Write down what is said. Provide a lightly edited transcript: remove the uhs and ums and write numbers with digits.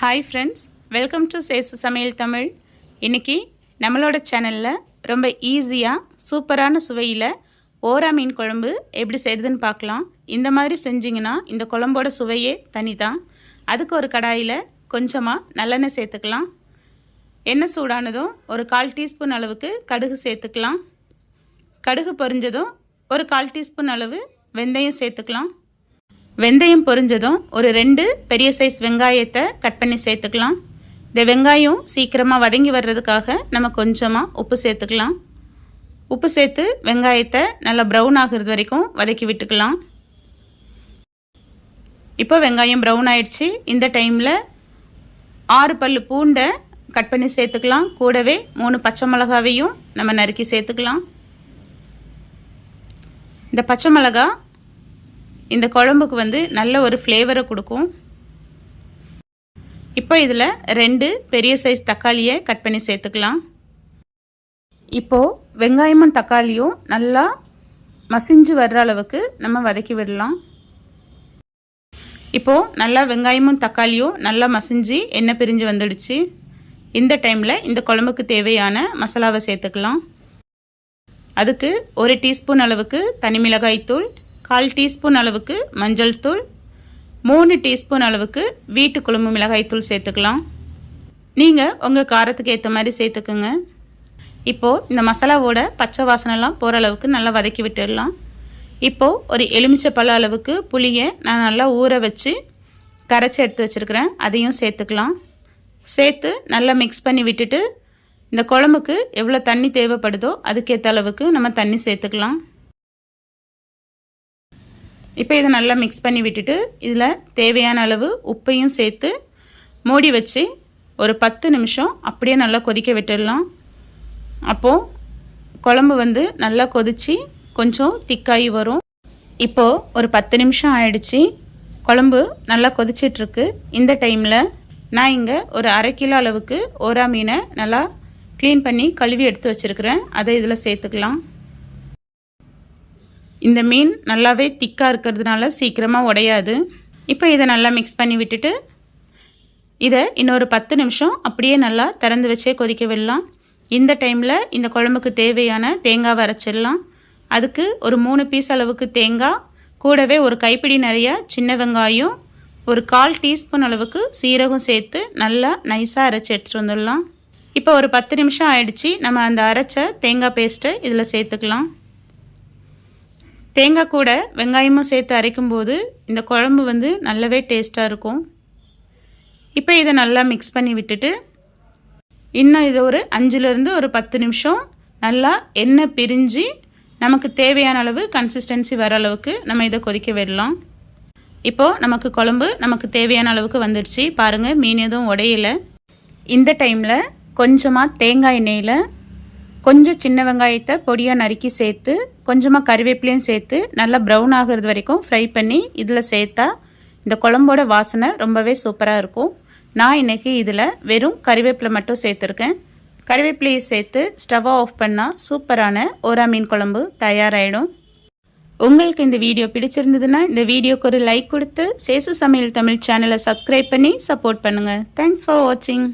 Hi friends, welcome to சேசு சமையல் தமிழ். இன்றைக்கி நம்மளோட சேனலில் ரொம்ப ஈஸியாக சூப்பரான சுவையில் ஓரா மீன் குழம்பு எப்படி செய்கிறதுன்னு பார்க்கலாம். இந்த மாதிரி செஞ்சிங்கன்னா இந்த குழம்போட சுவையே தனி தான். அதுக்கு ஒரு கடாயில் கொஞ்சமாக நல்லெண்ணெய் சேர்த்துக்கலாம். எண்ணெய் சூடானதும் ஒரு 1/4 டீஸ்பூன் அளவுக்கு கடுகு சேர்த்துக்கலாம். கடுகு பொரிஞ்சதும் ஒரு 1/4 டீஸ்பூன் அளவு வெந்தயம் சேர்த்துக்கலாம். வெந்தயம் பொரிஞ்சதும் ஒரு 2 பெரிய சைஸ் வெங்காயத்தை கட் பண்ணி சேர்த்துக்கலாம். இந்த வெங்காயம் சீக்கிரமாக வதங்கி வர்றதுக்காக நம்ம கொஞ்சமாக உப்பு சேர்த்துக்கலாம். உப்பு சேர்த்து வெங்காயத்தை நல்லா ப்ரௌன் ஆகிறது வரைக்கும் வதக்கி விட்டுக்கலாம். இப்போ வெங்காயம் ப்ரௌன் ஆயிடுச்சு. இந்த டைமில் 6 பல்லு பூண்டை கட் பண்ணி சேர்த்துக்கலாம். கூடவே 3 பச்சை மிளகாவையும் நம்ம நறுக்கி சேர்த்துக்கலாம். இந்த பச்சை மிளகா இந்த குழம்புக்கு நல்ல ஒரு ஃப்ளேவரை கொடுக்கும். இப்போ இதில் 2 பெரிய சைஸ் தக்காளியை கட் பண்ணி சேர்த்துக்கலாம். இப்போது வெங்காயமும் தக்காளியும் நல்லா மசிஞ்சு வர்ற அளவுக்கு நம்ம வதக்கி விடலாம். இப்போது நல்லா வெங்காயமும் தக்காளியும் நல்லா மசிஞ்சு எண்ணெய் பிரிஞ்சு வந்துடுச்சு. இந்த டைமில் இந்த குழம்புக்கு தேவையான மசாலாவை சேர்த்துக்கலாம். அதுக்கு 1 டீஸ்பூன் அளவுக்கு தனி மிளகாய் தூள், 1/4 டீஸ்பூன் அளவுக்கு மஞ்சள் தூள், 3 டீஸ்பூன் அளவுக்கு வீட்டு குழம்பு மிளகாய் தூள் சேர்த்துக்கலாம். நீங்கள் உங்கள் காரத்துக்கு ஏற்ற மாதிரி சேர்த்துக்குங்க. இப்போது இந்த மசாலாவோட பச்சை வாசனைலாம் போகிற அளவுக்கு நல்லா வதக்கி விட்டுடலாம். இப்போது ஒரு எலுமிச்சை பழ அளவுக்கு புளியை நான் நல்லா ஊற வச்சு கரைச்சி எடுத்து வச்சுருக்கிறேன். அதையும் சேர்த்துக்கலாம். சேர்த்து நல்லா மிக்ஸ் பண்ணி விட்டுட்டு இந்த குழம்புக்கு எவ்வளோ தண்ணி தேவைப்படுதோ அதுக்கேற்ற அளவுக்கு நம்ம தண்ணி சேர்த்துக்கலாம். இப்போ இதை நல்லா மிக்ஸ் பண்ணி விட்டுட்டு இதில் தேவையான அளவு உப்பையும் சேர்த்து மூடி வச்சு ஒரு 10 நிமிஷம் அப்படியே நல்லா கொதிக்க விட்டுடலாம். அப்போது குழம்பு நல்லா கொதித்து கொஞ்சம் திக்காகி வரும். இப்போது ஒரு 10 நிமிஷம் ஆயிடுச்சு. குழம்பு நல்லா கொதிச்சிட்ருக்கு. இந்த டைமில் நான் இங்கே ஒரு 1/2 கிலோ அளவுக்கு ஓரா மீனை நல்லா க்ளீன் பண்ணி கழுவி எடுத்து வச்சுருக்கிறேன். அதை இதில் சேர்த்துக்கலாம். இந்த மீன் நல்லாவே திக்காக இருக்கிறதுனால சீக்கிரமாக உடையாது. இப்போ இதை நல்லா மிக்ஸ் பண்ணி விட்டுட்டு இதை இன்னொரு 10 நிமிஷம் அப்படியே நல்லா திறந்து வச்சே கொதிக்க விடலாம். இந்த டைமில் இந்த குழம்புக்கு தேவையான தேங்காவை அரைச்சிடலாம். அதுக்கு ஒரு 3 பீஸ் அளவுக்கு தேங்காய், கூடவே ஒரு கைப்பிடி நிறைய சின்ன வெங்காயம், ஒரு 1/4 டீஸ்பூன் அளவுக்கு சீரகம் சேர்த்து நல்லா நைஸாக அரைச்சி எடுத்துகிட்டு வந்துடலாம். இப்போ ஒரு 10 நிமிஷம் ஆயிடுச்சு. நம்ம அந்த அரைச்ச தேங்காய் பேஸ்ட்டை இதில் சேர்த்துக்கலாம். தேங்காய் கூட வெங்காயமும் சேர்த்து அரைக்கும்போது இந்த குழம்பு நல்லாவே டேஸ்ட்டாக இருக்கும். இப்போ இதை நல்லா மிக்ஸ் பண்ணி விட்டுட்டு இன்னும் இதை ஒரு 5லேருந்து ஒரு 10 நிமிஷம் நல்லா எண்ணெய் பிரிஞ்சு நமக்கு தேவையான அளவு கன்சிஸ்டன்சி வர அளவுக்கு நம்ம இதை கொதிக்க விடலாம். இப்போது நமக்கு குழம்பு நமக்கு தேவையான அளவுக்கு வந்துடுச்சு. பாருங்கள், மீன் எதுவும் உடையலை. இந்த டைமில் கொஞ்சமாக தேங்காய் எண்ணெயில் கொஞ்சம் சின்ன வெங்காயத்தை பொடியாக நறுக்கி சேர்த்து கொஞ்சமாக கறிவேப்பிலையும் சேர்த்து நல்லா ப்ரௌன் ஆகிறது வரைக்கும் ஃப்ரை பண்ணி இதில் சேர்த்தா இந்த குழம்போட வாசனை ரொம்பவே சூப்பராக இருக்கும். நான் இன்றைக்கி இதில் வெறும் கறிவேப்பிலை மட்டும் சேர்த்துருக்கேன். கறிவேப்பிலையை சேர்த்து ஸ்டவ்வை ஆஃப் பண்ணால் சூப்பரான ஓரா மீன் குழம்பு தயாராகிடும். உங்களுக்கு இந்த வீடியோ பிடிச்சிருந்ததுன்னா இந்த வீடியோக்கு ஒரு லைக் கொடுத்து சேசு சமையல் தமிழ் சேனலை சப்ஸ்கிரைப் பண்ணி சப்போர்ட் பண்ணுங்கள். தேங்க்ஸ் ஃபார் வாட்சிங்.